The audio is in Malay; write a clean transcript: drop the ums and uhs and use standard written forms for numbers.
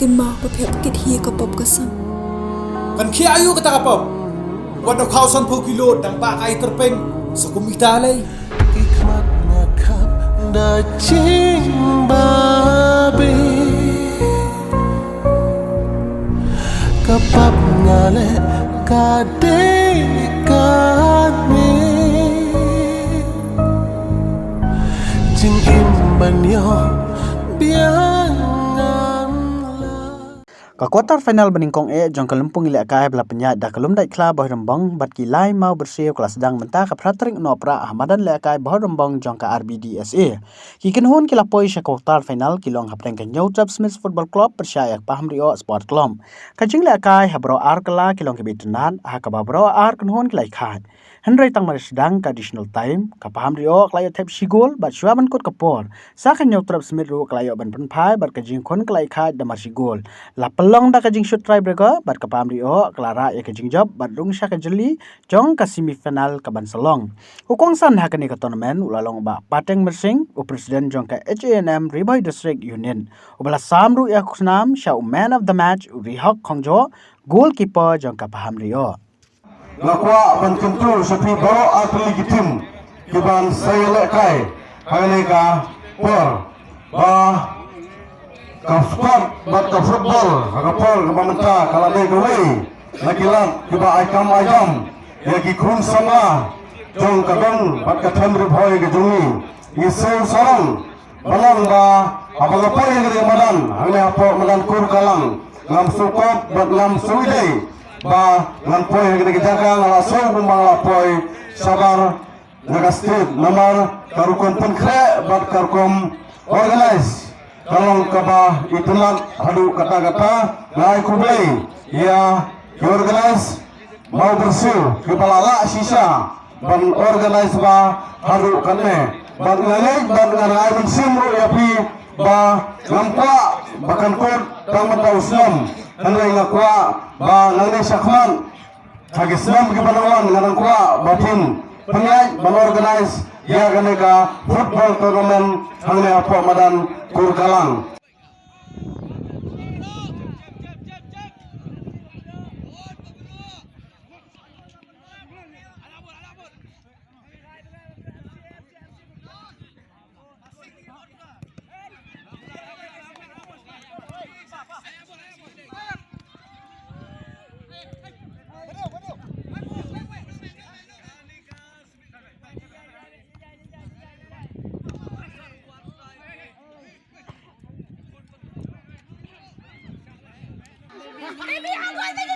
kin ma pa phep kit hi ka pop ka sang kan khi ayu kata kapop wan no khausan phu kilo dang pa kai terpeng sa kumita lay ikmat ngakap da ching babi kapap ngale kade kami jing imban yo Ka quarter final beningkong jong ka Lympung Lehkai bela penyat dah kelum dai kla Bhoirymbong bat ki lai mau bersih kelas sedang mentah ka pratering nopra Ahmadan Lehkai Bhoirymbong jong ka RBDSA ki kenhun ki lapoi sha quarter final ki long hapreng ka New Trap Smith Football Club persaya Pahamrioh Sport Club ka jing Lehkai habro ar kala ki long ki bitunan Haka babro ar kenhun ki lai khat Henry tang maris sedang ka additional time ka Pahamrioh klai tep sigol bat shua ban kot kapor sa ka New Trap Smith ru klai ban penpai bat ka jing khon klai khat da mar sigol la long da kajing shoot try breaker bat ka Pahamrioh klara ya kajing job bat rung sha ka jeli jong ka semifinal ka ban salong hukong san ha kani ka tournament ulalong ba pateng mersing u president jong ka HANM Riboy District Union ubala samru ya kusnam sha man of the match rihok khongjo goalkeeper jong ka Pahamrioh lakwa ban control sa pi baro atli gitim kiban saya Lehkai hangane ka por ba Kafkat bat ka football hakapol ka pamenta kalade gawai nakilat kiba aikam ya ki kun sama jong kadang bat ka thamri bhoi ke jungi isau sarang balang ba apagapoy ngri madan hangne apo madan kur kalang ngam sukot bat ngam suidei ba ngam poy ngri jaga ngala so kumbang lapoi sabar nagastit namar karukon penkre bat karukom organize kalau kaba itulah hadu kata-kata ngai kublai ya organize mau bersih kepala la sisa ban organize ba hadu kanne ban ngai ban ngai mensimru ya pi ba ngampa bahkan kod tamat Islam ngai ngakwa ba ngai sakman hagi Islam kepalawan ngai kwa batin pengai ban organize ya ganeka football tournament hangne apa madan kurkalang Baby, I'm going to